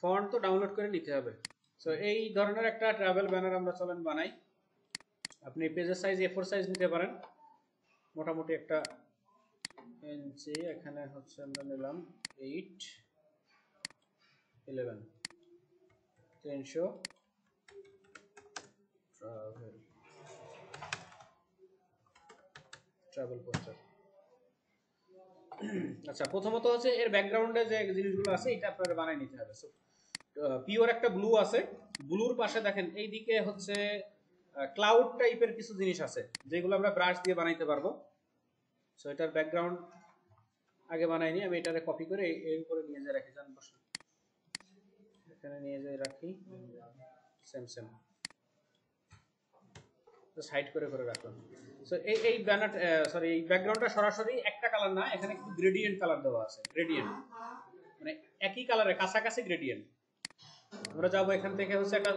Font তো download করে নিতে হবে। সো এই ধরনের একটা ট্রাভেল ব্যানার আমরা চলেন বানাই। আপনি পেজের সাইজ A4 সাইজ নিতে পারেন, মোটামুটি একটা ইঞ্চি। এখানে হচ্ছে আমরা নিলাম 811 300 ট্রাভেল পোস্টার। আচ্ছা, প্রথমত হচ্ছে এর ব্যাকগ্রাউন্ডে যে জিনিসগুলো আছে এটা আপনারা বানিয়ে নিতে হবে। সো পিওর একটা ব্লু আছে, ব্লুর পাশে দেখেন এই দিকে হচ্ছে ক্লাউড টাইপের কিছু জিনিস আছে যেগুলো আমরা ব্রাশ দিয়ে বানাইতে পারবো। সো এটার ব্যাকগ্রাউন্ড আগে বানাইনি, আমি এটারে কপি করে এর উপরে নিয়ে যাই রাখি। জান বসে এখানে নিয়ে যাই রাখি, সেম সেম সাইড করে করে রাখলাম। সো এই ব্যানার সরি এই ব্যাকগ্রাউন্ডটা সরাসরি একটা কালার না, এখানে কিন্তু গ্রেডিয়েন্ট কালার দেওয়া আছে। গ্রেডিয়েন্ট মানে একই কালারের কাছাকাছি গ্রেডিয়েন্ট। আমরা যাবো এখান থেকে হচ্ছে একটা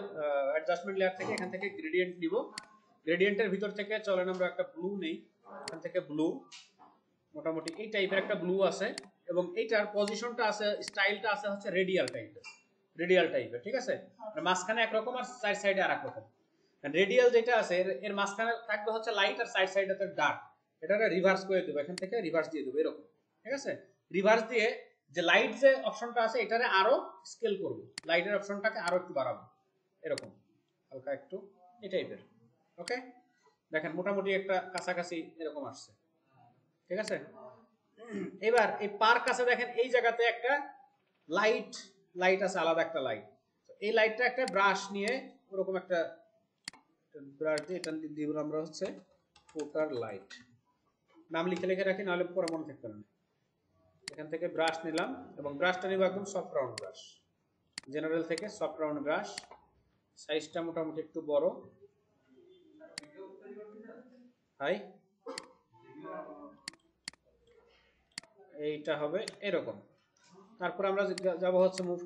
অ্যাডজাস্টমেন্ট লেয়ার থেকে, এখান থেকে গ্রেডিয়েন্ট নিব। গ্রেডিয়েন্টের ভিতর থেকে চলেন আমরা একটা ব্লু নেই, এখান থেকে ব্লু, মোটামুটি এই টাইপের একটা ব্লু আছে এবং এইটার পজিশনটা আছে, স্টাইলটা আছে হচ্ছে রেডিয়াল টাইপের, ঠিক আছে? মাঝখানে একরকম আর সাইড সাইডে আর এক রকম। রেডিয়াল যেটা আছে এর মাঝখানে থাকবে হচ্ছে লাইট আর সাইড সাইডে ডার্ক। এটাকে রিভার্স করে দেবো, এখান থেকে রিভার্স দিয়ে দেবো এরকম, ঠিক আছে? রিভার্স দিয়ে যে লাইট যে অপশনটা আছে এটারে আরো স্কেল করব, লাইটের অপশনটাকে আরো একটু বাড়াবো এরকম হালকা একটু এই টাইপের। ওকে, দেখেন মোটামুটি একটা কাছাকাছি এরকম আসছে, ঠিক আছে? এবার এই পার কাছে দেখেন এই জায়গাতে একটা লাইট আছে, আলাদা একটা লাইট। এই লাইটটা একটা ব্রাশ নিয়ে ওরকম একটা ব্রাশ দিয়ে এটা দিব আমরা হচ্ছে ফুটার লাইট। নাম লিখে লিখে রাখি, নাহলে পরে মনে থাকবে না। এখান থেকে ব্রাশ নিলাম এবং ব্রাশটা নিব একদম সফট রাউন্ড ব্রাশ, জেনারেল থেকে সফট রাউন্ড ব্রাশ। সাইজটা মোটামুটি একটু বড়, হাই এইটা হবে এরকম। তারপর আমরা যাব হচ্ছে মুভ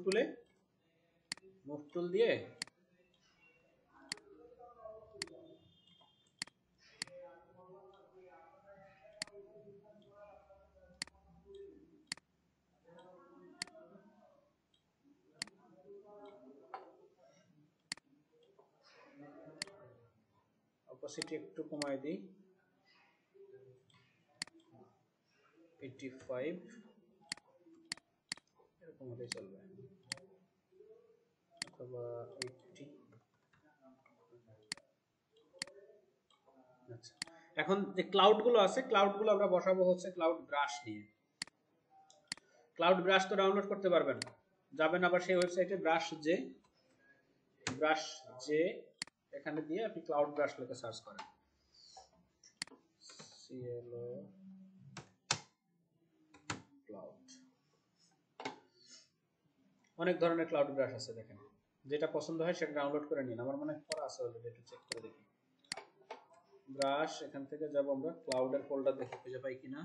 টুল দিয়ে অপোসিটি একটু কমাই দিই, 85 এরকম হলে চলবে, অথবা 80। আচ্ছা, এখন যে ক্লাউড গুলো আছে ক্লাউড গুলো আমরা বসাবো হচ্ছে ক্লাউড ব্রাশ দিয়ে। ক্লাউড ব্রাশ তো ডাউনলোড করতে পারবেন, যাবেন আবার সেই ওয়েবসাইটে ব্রাশ যে এখানে দিয়ে আপনি ক্লাউড ব্রাশ লিখে সার্চ করেন, CLO ক্লাউড। অনেক ধরনের ক্লাউড ব্রাশ আছে, দেখেন যেটা পছন্দ হয় সেটা ডাউনলোড করে নিন। আমার মনে হয় করা আছে অলরেডি, একটু চেক করে দেখি। ব্রাশ এখান থেকে যাব আমরা ক্লাউডের ফোল্ডার দেখে খুঁজে পাই কিনা।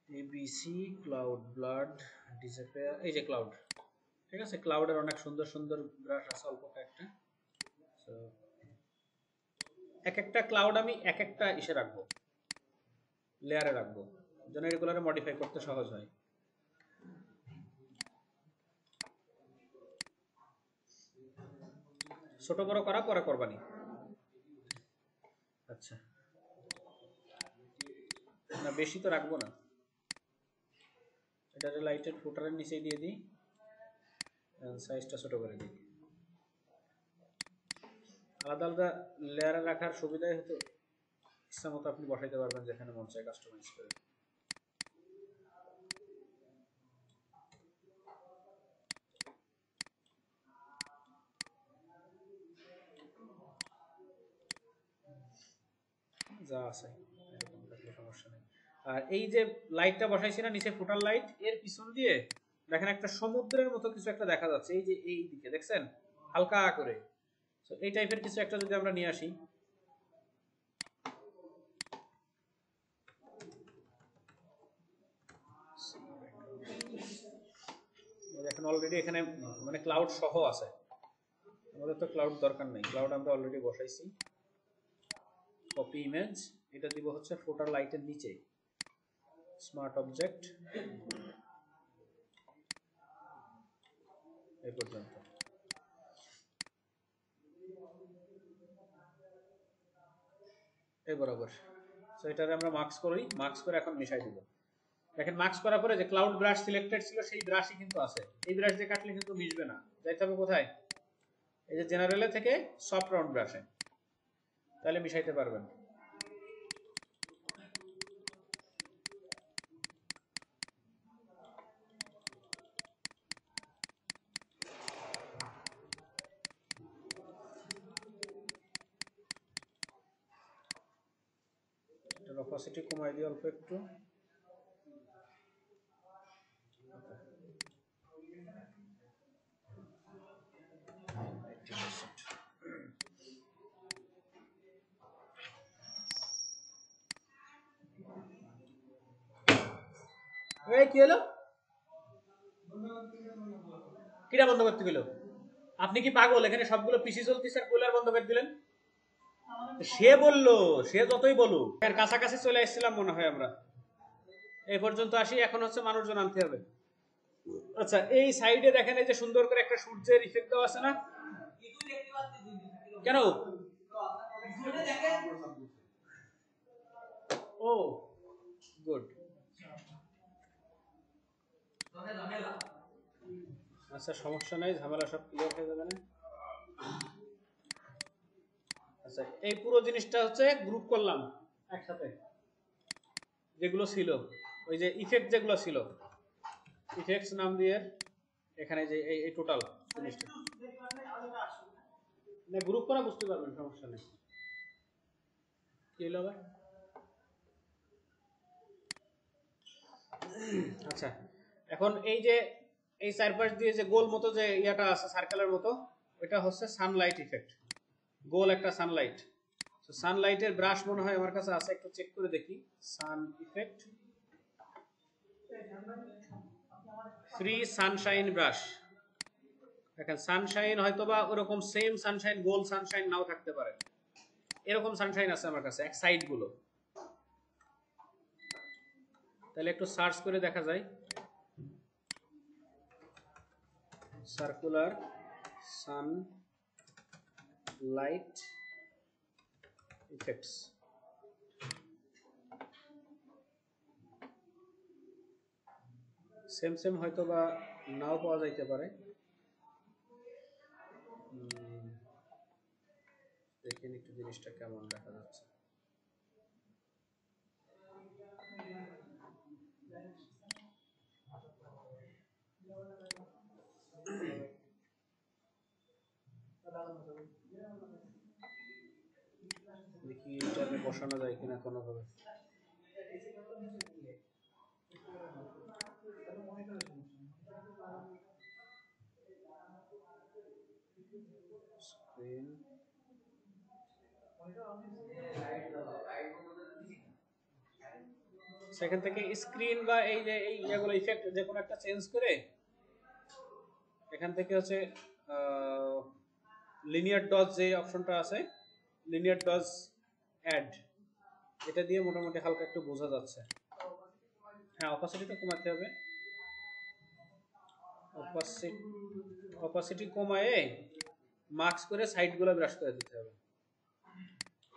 ABC ক্লাউড ব্লাড ডিসঅ্যাপিয়ার, এই যে ক্লাউড, ঠিক আছে? ক্লাউডের অনেক সুন্দর সুন্দর ব্রাশ আছে, অল্প কয়েকটা। সো এক একটা ক্লাউড আমি এক একটা ইসে রাখবো, লেয়ারে রাখবো, যেন এগুলোরে মডিফাই করতে সহজ হয়। ছোট বড় করা পরে করবানি। আচ্ছা, না বেশি তো রাখবো না, এটা লাইটের ফুটারের নিচে দিয়ে দিই, সাইজটা ছোট করে দিই। আলাদা আলাদা লেয়ারে রাখার সুবিধাই হতো, ইচ্ছা মতো আপনি বসাইতে পারবেন যেখানে মন চায়, কাস্টমাইজ করে। যা আছে এরকম থাকলে সমস্যা নেই। আর এই যে লাইটটা বসাইছি না নিচে ফুটার লাইট, এর পিছন দিয়ে দেখেন একটা সমুদ্রের মতো কিছু একটা দেখা যাচ্ছে, এই যে এই দিকে দেখছেন হালকা করে। তো এই টাইপের কিছু একটা যদি আমরা নিয়ে আসি, দেখেন অলরেডি এখানে মানে ক্লাউড সহ আছে। আমাদের তো ক্লাউড দরকার নেই, ক্লাউড আমরা অলরেডি বসাইছি। কপি ইমেজ, এটা দিব হচ্ছে ফুটার লাইটের নিচে, স্মার্ট অবজেক্ট এই পর্যন্ত। এই বরাবর। সো এটারে আমরা মার্কস করি, মার্কস করে এখন মিশাই দিব। দেখেন মার্কস করার পরে যে ক্লাউড ব্রাশ সিলেক্টেড ছিল সেই ব্রাশই কিন্তু আছে। এই ব্রাশ দিয়ে কাটলে কিন্তু মিশবে না, যাইতে হবে কোথায়? এই যে জেনারেলে থেকে সফট রাউন্ড ব্রাশে, তাহলে মিশাইতে পারবেন। অপাসিটি কমাই দিই অল্প একটু। এই কি হলো? কিরা বন্ধ করতে গেল? আপনি কি পাগল? এখানে সবগুলো পিসি চলতেছে আর কুলার বন্ধ করে দিলেন। সে বললো, সে যতই বলুক, এর কাছাকাছি চলে এসেছিলাম মনে হয় আমরা। এই পর্যন্ত আসি, এখন হচ্ছে মানুষজন আনতে হবে। আচ্ছা, এই সাইডে দেখেন এই যে সুন্দর করে একটা সূর্যের ইফেক্ট দেওয়া আছে না? কেন? ও গুড। আচ্ছা সমস্যা নাই, ঝামেলা সব ক্লিয়ার হয়ে যাবে না। আচ্ছা এই পুরো জিনিসটা হচ্ছে গ্রুপ করলাম একসাথে, যেগুলো ছিল ওই যে ইফেক্ট যেগুলো ছিল, ইফেক্টস নাম দিয়ে এখানে যে এই টোটাল জিনিসটা না গ্রুপ করা বুঝতে পারবেন, সমস্যা নেই। কি হলো আবার? আচ্ছা এখন এই যে এই চারপাশ দিয়ে যে গোল মতো যে ইয়াটা আছে সার্কেলের মতো, ওইটা হচ্ছে সানলাইট ইফেক্ট, গোল একটা সানলাইট। তো সানলাইটের ব্রাশ মনে হয় আমার কাছে আছে, একটু চেক করে দেখি। সান ইফেক্ট ফ্রি সানশাইন ব্রাশ। দেখেন সানশাইন হয়তো বা ওরকম সেম সানশাইন, গোল সানশাইন নাও থাকতে পারে, এরকম সানশাইন আছে আমার কাছে এক সাইড গুলো। তাহলে একটু সার্চ করে দেখা যায়, circular Sunlight effects. Same same হয়তো বা নাও পাওয়া যাইতে পারে। দেখেন একটু জিনিসটা কেমন দেখা যাচ্ছে। দেখি এটাকে বসানো যায় কিনা কোনোভাবে। স্ক্রিন সেখান থেকে স্ক্রিন বা এই যে এই এগুলো ইফেক্ট যে কোনো একটা চেঞ্জ করে এখান থেকে হচ্ছে লিনিয়ার ডজ যে অপশনটা আছে, লিনিয়ার ডজ অ্যাড, এটা দিয়ে মোটামুটি হালকা একটু বোঝা যাচ্ছে। হ্যাঁ অপাসিটিটা কমাতে হবে, অপাসিটি কমায়ে মার্কস করে সাইডগুলো ব্রাশ করে দিতে হবে,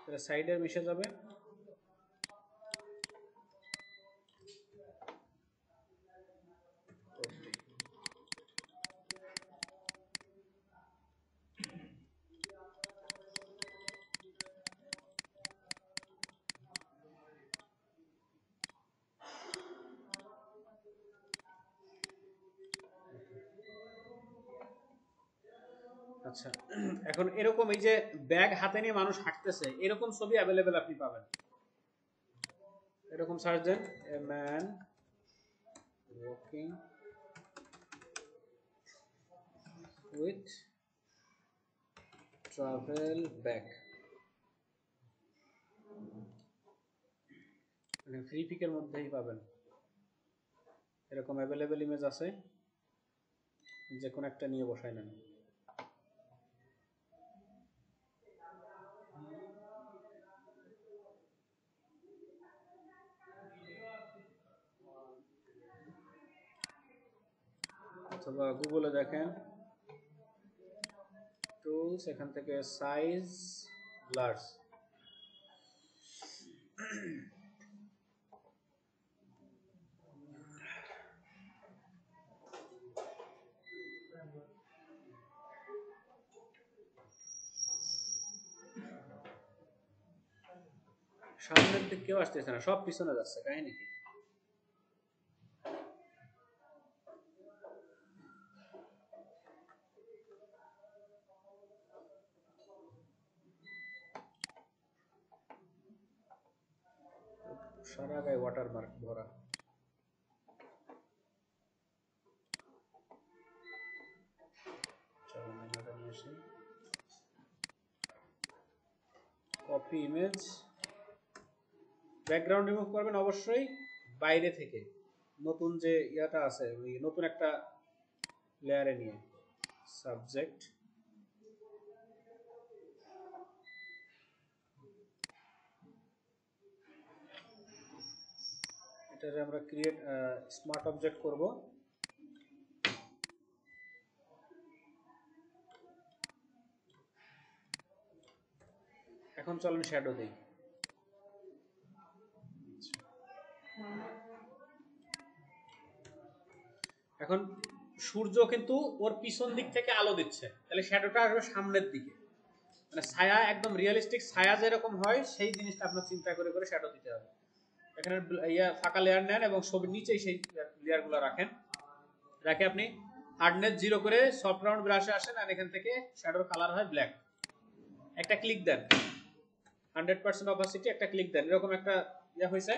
তাহলে সাইডে মিশে যাবে। আচ্ছা এখন এরকম এই যে ব্যাগ হাতে নিয়ে মানুষ হাঁটতেছে এরকম ছবি অ্যাভেলেবেল আপনি পাবেন। এরকম search then, a man walking with travel bag, মানে ফ্রি পিকের মধ্যেই পাবেন। এরকম অ্যাভেলেবেল ইমেজ আছে, যে কোনো একটা নিয়ে বসাই নেন। অথবা গুগলে দেখেন টুলস, এখান থেকে সাইজ, ব্লারস। সামনের দিক কেউ আসতেছে না, সব পিছনে যাচ্ছে, কাহিনী কি? সারা গায়ে ওয়াটারমার্ক ভরা। কপি ইমেজ, ব্যাকগ্রাউন্ড রিমুভ করবেন অবশ্যই বাইরে থেকে, নতুন যে ইয়াটা আছে ওই নতুন একটা লেয়ারে নিয়ে। সাবজেক্ট, এটারে আমরা ক্রিয়েট স্মার্ট অবজেক্ট করব। এখন চলেন শ্যাডো দেই। এখন সূর্য কিন্তু ওর পিছন দিক থেকে আলো দিচ্ছে, তাহলে শ্যাডোটা আসবে সামনের দিকে, মানে ছায়া একদম রিয়েলিস্টিক ছায়া যেরকম হয় সেই জিনিসটা আপনার চিন্তা করে করে শ্যাডো দিতে হবে। এখানে ফাঁকা লেয়ার নেন এবং ছবির নিচেই সেই লেয়ারগুলো রাখেন, রাখে আপনি হার্ডনেস 0 করে সফট রাউন্ড ব্রাশে আসেন আর এখান থেকে শ্যাডোর কালার হয় ব্ল্যাক। একটা ক্লিক দেন, 100% অপাসিটি, একটা ক্লিক দেন, এরকম একটা ইয়া হয়েছে।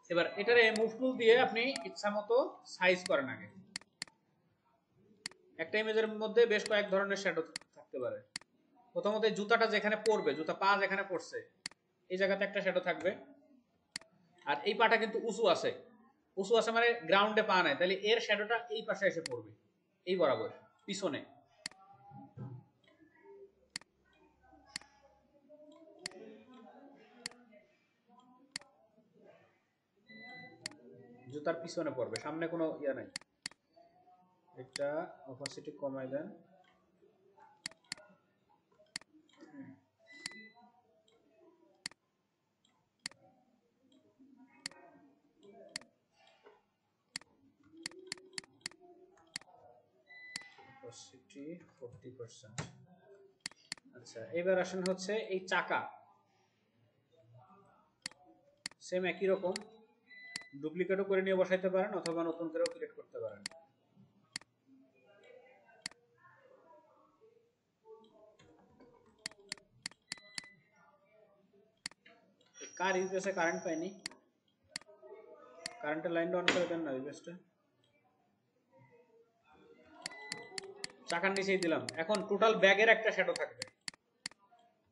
এবার এটারে মুভ টুল দিয়ে আপনি ইচ্ছা মতো সাইজ করেন। আগে একটা ইমেজের মধ্যে বেশ কয়েক ধরনের শ্যাডো থাকতে পারে। প্রথমত জুতাটা যেখানে পড়বে, জুতা পা যেখানে পড়ছে এই জায়গাতে একটা শ্যাডো থাকবে। আর এই পাটা কিন্তু উঁচু আছে, উঁচু আছে মানে গ্রাউন্ডে পা নাই, তাহলে এর শ্যাডোটা এই পাশে এসে পড়বে, এই বরাবর পিছনে। জুতার পিছনে পড়বে, সামনে কোনো ইয়া নাই। এটা অপাসিটি কমাই দেন। অপাসিটি 40%। আচ্ছা, এবার আসেন হচ্ছে এই চাকা, সেম একই রকম ডুপ্লিকেটও করে নিয়ে বসাইতে পারেন অথবা নতুন করেও ক্রিয়েট করতে পারেন। কার ইউপিএসে কারেন্ট পাইনি, কারেন্টের লাইনটা অন করে দেন না ইউপিএসটা। চাকার নিচেই দিলাম। এখন টোটাল ব্যাগের একটা শ্যাডো থাকবে,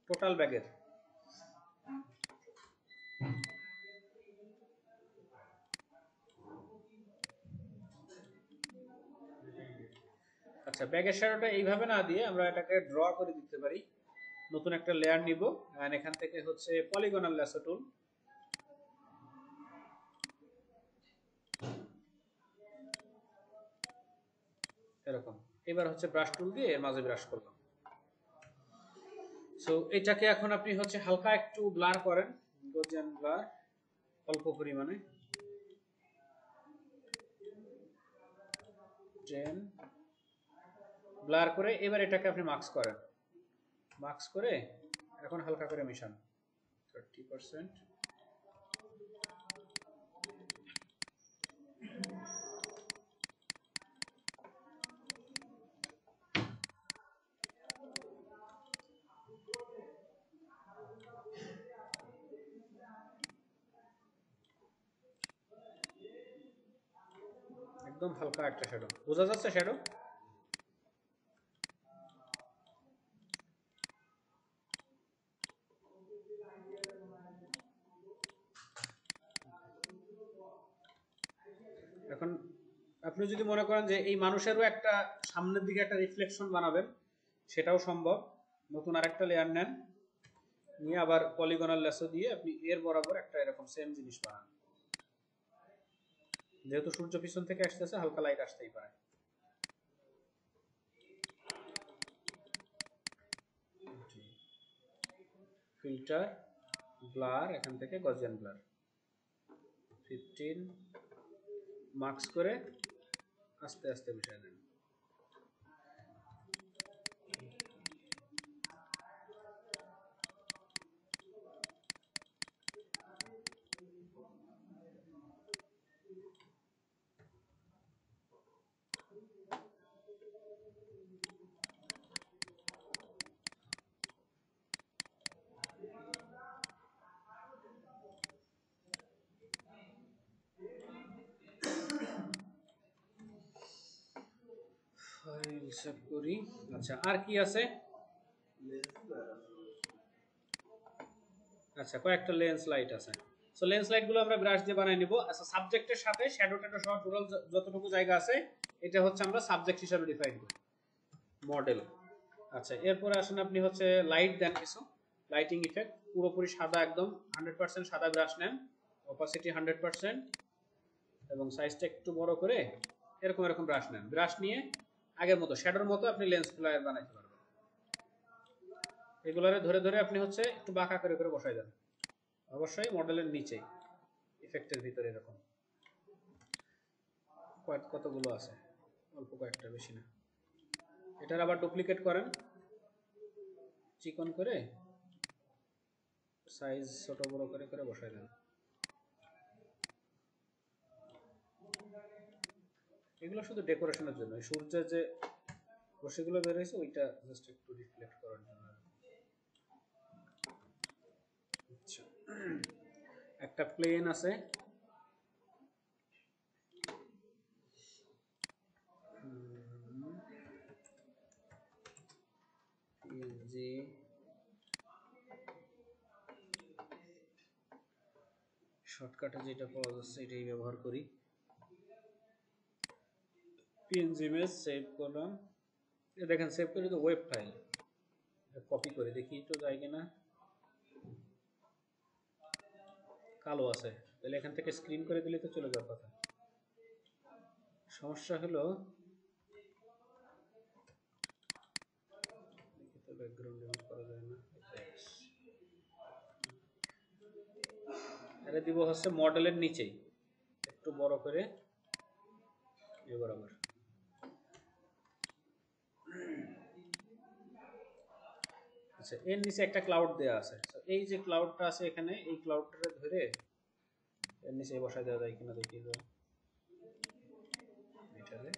টোটাল ব্যাগের। আচ্ছা, ব্যাগের শ্যাডোটা এইভাবে না দিয়ে আমরা এটাকে ড্র করে দিতে পারি। নতুন একটা লেয়ার নিব, এন্ড এখান থেকে হচ্ছে পলিগনাল ল্যাসো টুল, এরকম। এবার হচ্ছে ব্রাশ টুল দিয়ে এর মাঝে ব্রাশ করলাম। সো এটাকে এখন আপনি হচ্ছে হালকা একটু ব্লার করেন, গজিয়ান ব্লার অল্প পরিমাণে 10 ব্লার করে এবার এটাকে আপনি মার্কস করেন, মার্কস করে এখন হালকা করে মিশান 30%। একদম হালকা একটা শ্যাডো, বোঝা যাচ্ছে শ্যাডো? এখন আপনি যদি মনে করেন যে এই মানুষেরও একটা সামনের দিকে একটা রিফ্লেকশন বানাবেন, সেটাও সম্ভব। নতুন আরেকটা লেয়ার নেন, নিয়ে আবার পলিগনাল ল্যাসো দিয়ে আপনি এর বরাবর একটা এরকম সেম জিনিস বানান। যেহেতু সূর্য পিছন থেকে আসতেছে, হালকা লাইট আসতেই পারে। ফিল্টার ব্লার, এখান থেকে গজিয়ান ব্লার 15 মার্কস করে আস্তে আস্তে বসায় দেন। ফাইল সেভ করি। আচ্ছা, আর কি আছে? আচ্ছা, কয়েকটা লেন্স লাইট আছে। সো লেন্স লাইট গুলো আমরা ব্রাশ দিয়ে বানাই নিব। আচ্ছা, সাবজেক্টের সাথে শ্যাডো ট্যাডো সহ টোটাল যতটুকু জায়গা আছে এটা হচ্ছে আমরা সাবজেক্ট হিসেবে ডিফাইন করি, মডেল। আচ্ছা, এরপরে আসেন আপনি হচ্ছে লাইট দেন কিছু, লাইটিং ইফেক্ট পুরোপুরি সাদা, একদম 100% সাদা ব্রাশ নেন, অপাসিটি 100% এবং সাইজটা একটু বড় করে এরকম এরকম ব্রাশ নেন। ব্রাশ নিয়ে আগের মতো শ্যাডোর মতো আপনি লেন্স ফ্লায়ার বানাইতে পারবেন। এগুলারে ধরে ধরে আপনি হচ্ছে একটু বাঁকা করে করে বসাই দেন, অবশ্যই মডেলের নিচে ইফেক্টের ভিতরে। এরকম কতগুলো আছে, অল্প কয়েকটা, বেশি না। এটার আবার ডুপ্লিকেট করেন, চিকন করে সাইজ ছোট বড় করে করে বসাই দেন। এগুলো শুধু ডেকোরেশনের জন্য, সূর্যের যে রশ্মিগুলো বের হয়েছে ওইটা জাস্ট একটু রিফ্লেক্ট করার জন্য। আচ্ছা, একটা প্লেন আছে, যে শর্টকাটে যেটা পাওয়া যাচ্ছে এটাই ব্যবহার করি। পিএনজি ইমেজ সেভ করলাম, দেখেন সেভ করে তো ওয়েব ফাইল। কপি করে দেখি তো যায় কিনা, কালো আছে, তাহলে এখান থেকে স্ক্রিন করে দিলে তো চলে যাওয়ার কথা। সমস্যা হলো ব্যাকগ্রাউন্ড রিমুভ করা যায় না। এটা দিব হচ্ছে মডেলের নিচেই, একটু বড় করে এই বরাবর। আচ্ছা, এর নিচে একটা ক্লাউড দেওয়া আছে। এই যে ক্লাউডটা আছে এখানে, এই ক্লাউডটা ধরে এর নিচে বসায় দেওয়া যায় কিনা দেখি। এটারে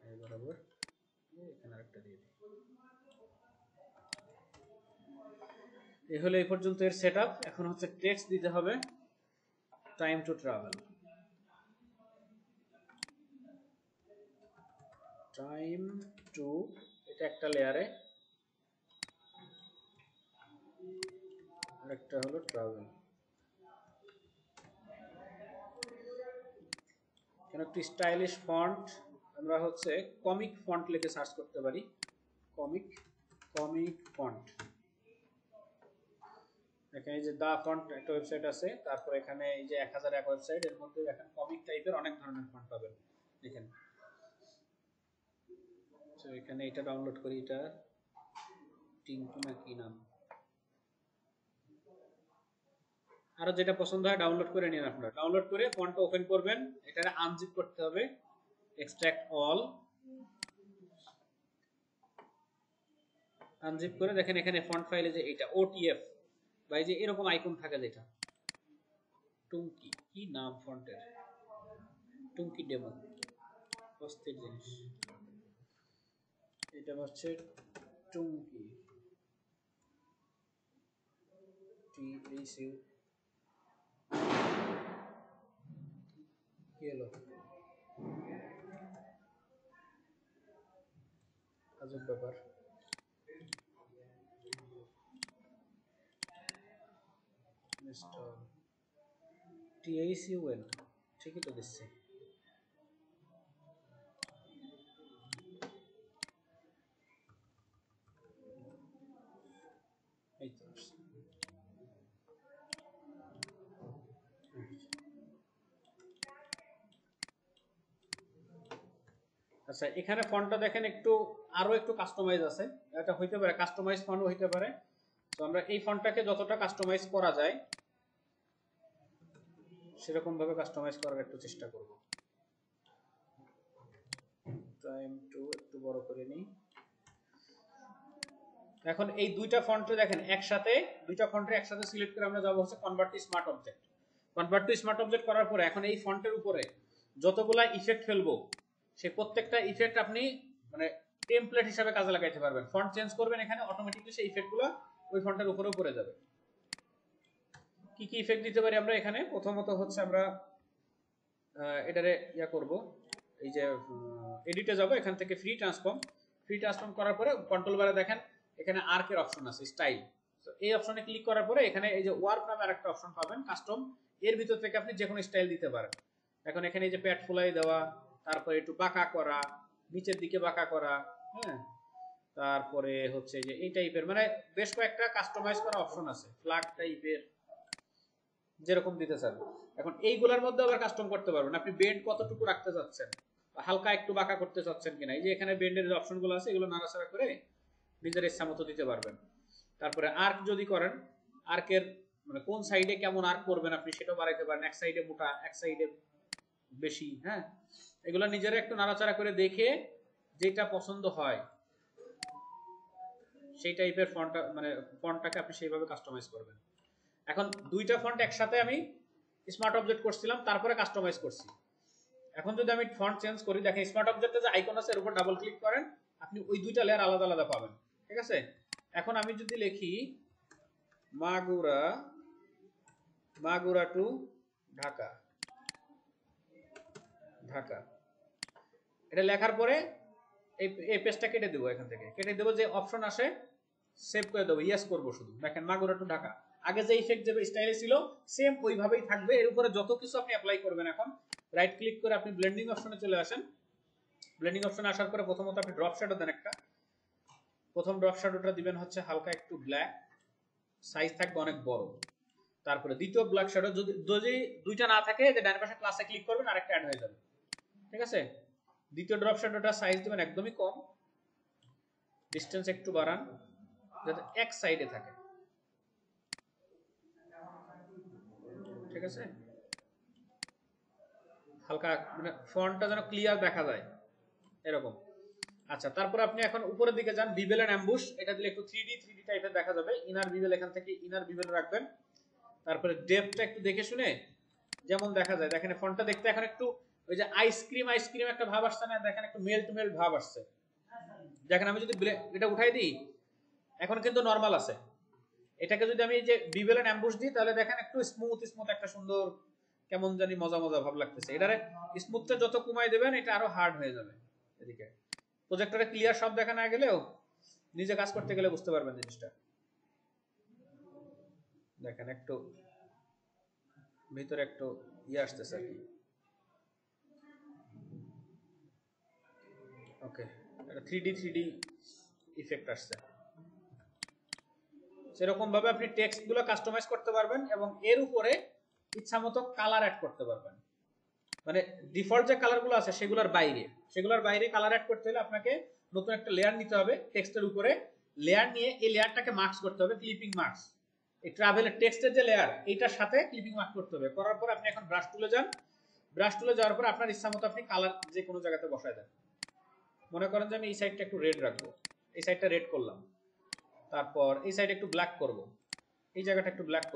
এই বরাবর এখানে আরেকটা দিয়ে দিই। এই হলো এই পর্যন্ত এর সেটআপ। এখন হচ্ছে টেক্সট দিতে হবে, time to travel. Time to, এটা একটা লেয়ারে, আরেকটা হলো ট্রাভেল। কেন একটু স্টাইলিশ ফন্ট, আমরা হচ্ছে কমিক ফন্ট লিখে সার্চ করতে পারি। কমিক ফন্ট, এখানে যে দা ফন্ট একটা ওয়েবসাইট আছে, তারপর এখানে এই যে 1001 ওয়েবসাইট, এর মধ্যে এখন কমিক টাইপের অনেক ধরনের ফন্ট পাবেন। দেখেন, তো এখানে এটা ডাউনলোড করি, এটা টিঙ্কু না কি নাম, আরো যেটা পছন্দ হয় ডাউনলোড করে নিন আপনারা। ডাউনলোড করে ফন্টটা ওপেন করবেন, এটারে আনজিপ করতে হবে, এক্সট্রাক্ট অল, আনজিপ করে দেখেন এখানে ফন্ট ফাইলে যে এটা ওটিএফ বা এই যে এরকম আইকন থাকে, যেটা টুঙ্কি, কি নাম ফন্টের, টুঙ্কি ডেমো, অস্থির জিনিস। এটা হচ্ছে টুঙ্কি, THU, কি হলো, আজব ব্যাপার। THUN ঠিকই তো দিচ্ছি। এই তো আচ্ছা এখানে ফন্টটা দেখেন একটু আরো একটু কাস্টমাইজ আছে, এটা হইতে পারে কাস্টমাইজ ফন্ট হইতে পারে। তো আমরা এই ফন্টটাকে যতটা কাস্টমাইজ করা যায় সেরকম ভাবে কাস্টমাইজ করার একটু চেষ্টা করব। টাইম টু একটু বড় করে নিই। এখন এই দুইটা ফন্টে দেখেন একসাথে, দুইটা ফন্টে একসাথে সিলেক্ট করে আমরা যাব হচ্ছে convert to smart object. Convert to smart object করার পরে এখন এই ফন্টের উপরে যতগুলা ইফেক্ট ফেলবো সেই প্রত্যেকটা ইফেক্ট আপনি মানে টেমপ্লেট হিসেবে কাজে লাগাইতে পারবেন। ফন্ট চেঞ্জ করবেন এখানে অটোমেটিক্যালি সেই ইফেক্টগুলো ওই ফন্টের উপরেও পড়ে যাবে। কি কি ইফেক্ট দিতে পারি আমরা এখানে? প্রথমত হচ্ছে আমরা এটারে ইয়া করব, এই যে এডিটে যাব, এখান থেকে ফ্রি ট্রান্সফর্ম করার পরে কন্ট্রোল বারে দেখেন এখানে আর্কের অপশন আছে, স্টাইল। তো এই অপশনে ক্লিক করার পরে এখানে এই যে ওয়ার্ক নামে আরেকটা অপশন পাবেন, কাস্টম। এর ভিতর থেকে আপনি যে কোনো স্টাইল দিতে পারেন। এখন এখানে এই যে প্যাড ফুলাই দেওয়া, তারপরে একটু বাঁকা করা, নিচের দিকে বাঁকা করা, হ্যাঁ, তারপরে হচ্ছে যে এই টাইপের মানে বেশ কয়েকটা কাস্টমাইজ করা অপশন আছে, ফ্ল্যাগ টাইপের যেরকম দিতে চান। এখন এইগুলোর মধ্যে আবার কাস্টম করতে পারবেন, আপনি বেন্ড কতটুকু রাখতে চাচ্ছেন, হালকা একটু বাঁকা করতে চাচ্ছেন কিনা। এই যে এখানে বেন্ডের যে অপশনগুলো আছে এগুলো নাড়াচাড়া করে নিজের ইচ্ছা মতো দিতে পারবেন। তারপরে আর্ক যদি করেন, আর্কের মানে কোন সাইডে কেমন আর্ক করবেন আপনি সেটাও বাড়াইতে পারেন, এক সাইডে মোটা এক সাইডে বেশি, হ্যাঁ। এগুলো নিজেরা একটু নাড়াচাড়া করে দেখে যেটা পছন্দ হয় সেই টাইপের ফন্ট মানে ফন্টটাকে আপনি সেইভাবে কাস্টমাইজ করবেন। এখন দুইটা ফন্ট একসাথে আমি স্মার্ট অবজেক্ট করছিলাম, তারপরে কাস্টমাইজ করছি। এখন যদি আমি ফন্ট চেঞ্জ করি, দেখেন স্মার্ট অবজেক্টে যে আইকন আছে এর উপর ডাবল ক্লিক করেন, আপনি ওই দুইটা লেয়ার আলাদা আলাদা পাবেন, ঠিক আছে। এখন আমি যদি লিখি মাগুরা টু ঢাকা, এটা লেখার পরে এই পেজটা কেটে দেবো, এখান থেকে কেটে দেবো, যে অপশন আসে সেভ করে দেবো, ইয়েস করবো শুধু। দেখেন মাগুরা টু ঢাকা, আগে যে ইফেক্ট যে স্টাইলে ছিল সেম ওইভাবেই থাকবে। এর উপরে যত কিছু আপনি অ্যাপ্লাই করবেন, এখন রাইট ক্লিক করে আপনি ব্লেন্ডিং অপশনে চলে আসেন। ব্লেন্ডিং অপশনে আসার পরে প্রথমত আপনি ড্রপ শ্যাডো দেন একটা, প্রথম ড্রপ শ্যাডোটা দিবেন হচ্ছে হালকা একটু ব্ল্যাক, সাইজ থাকবে অনেক বড়। তারপরে দ্বিতীয় ব্ল্যাক শ্যাডো যদি দুইটা না থাকে, যে ডান পাশে ক্লাসে ক্লিক করবেন আরেকটা অ্যাড হয়ে যাবে, ঠিক আছে। দ্বিতীয় ড্রপ শ্যাডোটা সাইজ দিবেন একদমই কম, ডিসটেন্স একটু বাড়ান যাতে এক সাইডে থাকে, ঠিক আছে। হালকা মানে ফন্টটা যেন ক্লিয়ার দেখা যায় এরকম। আচ্ছা, তারপর আপনি এখন উপরের দিকে যান, বিবেল এন্ড অ্যাম্বুশ, এটা দিলে একটু 3D টাইপের দেখা যাবে। ইনার বিবেল, এখান থেকে ইনার বিবেল রাখবেন। তারপরে ডেপথটা একটু দেখে শুনে যেমন দেখা যায়, দেখেন ফন্টটা দেখতে এখন একটু ওই যে আইসক্রিম একটা ভাব আসছে না, দেখেন একটু মেল্ট ভাব আসছে। দেখেন আমি যদি এটা উঠাই দিই, এখন কিন্তু নরমাল আছে। এটাকে যদি আমি যে বিবেল এন্ড অ্যাম্বুশ দিই, তাহলে দেখেন একটু স্মুথ একটা সুন্দর কেমন জানি মজা ভাব লাগতেছে। এটারে স্মুথটা যত কমাই দেবেন এটা আরো হার্ড হয়ে যাবে। এদিকে প্রজেক্টরে ক্লিয়ার সব দেখা না গেলেও নিজে কাজ করতে গেলে বুঝতে পারবেন জিনিসটা। দেখেন একটু ভিতরে একটু ইয়ে আসতেছে আর কি। ওকে, এটা 3D ইফেক্ট আসছে। সেরকম ভাবে আপনি টেক্সট গুলো কাস্টমাইজ করতে পারবেন এবং এর উপরে ইচ্ছামতো কালার অ্যাড করতে পারবেন। মানে ডিফল্ট যে কালারগুলো আছে সেগুলোর বাইরে কালার অ্যাড করতে হলে আপনাকে নতুন একটা লেয়ার নিতে হবে টেক্সটের উপরে। লেয়ার নিয়ে এই লেয়ারটাকে মার্কস করতে হবে, ক্লিপিং মার্কস। এই ট্রাভেলের টেক্সটের যে লেয়ার এইটার সাথে ক্লিপিং মার্ক করতে হবে। করার পর আপনি এখন ব্রাশ টুলে যান, ব্রাশ টুলে যাওয়ার পর আপনার ইচ্ছামতো আপনি কালার যে কোনো জায়গাতে বসায় দেন। মনে করেন যে আমি এই সাইডটা একটু রেড রাখবো, এই সাইডটা রেড করলাম। তারপর এই সাইডে একটু ব্ল্যাক করব, এই জায়গাটা একটু ব্ল্যাক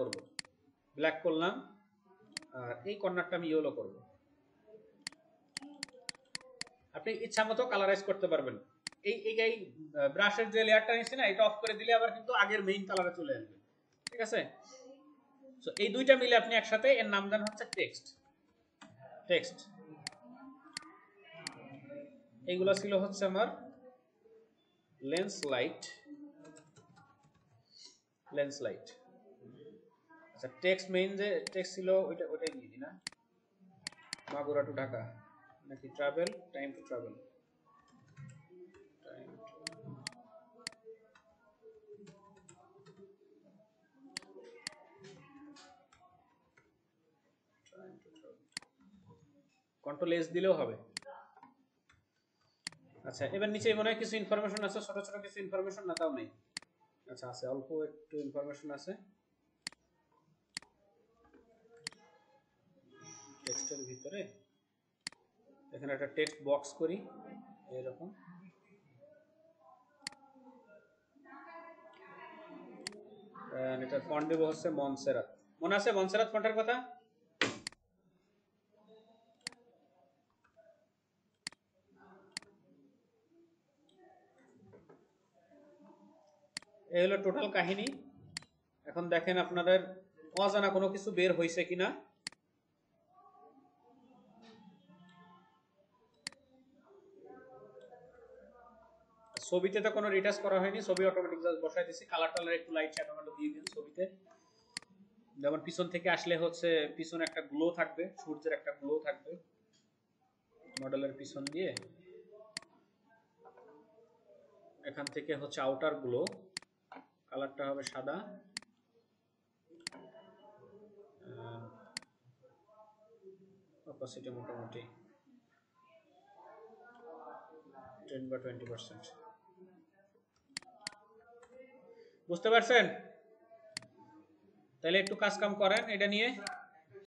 করলাম। আর এই কর্নারটা আমি ইয়েলো করব। আপনি ইচ্ছা মতো কালারাইজ করতে পারবেন। এই ব্রাশের যে লেয়ারটা নিচ্ছি না, এটা অফ করে দিলে আবার কিন্তু আগের মেইন কালারে চলে আসবে, ঠিক আছে। সো এই দুইটা মিলে আপনি একসাথে এর নাম দেন হচ্ছে টেক্সট। এইগুলো ছিল হচ্ছে আমার লেন্স লাইট। আচ্ছা, টেক্সট মেইন যে টেক্সট ছিল ওইটাই দিয়ে দিই না, মাগুরা টু ঢাকা নাকি travel, time to travel. Control S দিলেও হবে। আচ্ছা এবার নিচে মনে হয় কিছু ইনফরমেশন আছে, ছোট ছোট কিছু ইনফরমেশন, না তাও নেই? আচ্ছা আছে, অল্প একটু ইনফরমেশন আছে টেক্সটের ভিতরে। এখানে একটা টেক্সট বক্স করি এরকম, এটা ফন্ট দেব হচ্ছে মনসেরাত। মনে আছে মনসেরাত ফন্টের কথা? এই হলো টোটাল কাহিনী। এখন দেখেন আপনাদের অজানা কোনো কিছু বের হয়েছে কিনা। ছবিতে তো কোনো রিটাচ করা হয়নি, ছবি অটোমেটিক জাস্ট বসাই দিয়েছি। কালার টালার একটু লাইট শ্যাডো দিয়ে দিন ছবিতে। যেমন পিছন থেকে আসলে হচ্ছে পিছনে একটা গ্লো থাকবে, সূর্যের একটা গ্লো থাকবে মডেলের পিছন দিয়ে। এখান থেকে হচ্ছে আউটার গ্লো, কালারটা হবে সাদা। অপাসিটি মোটামুটি 10 বা 20%। বুঝতে পারছেন? তাহলে একটু কাজ কাম করেন এটা নিয়ে।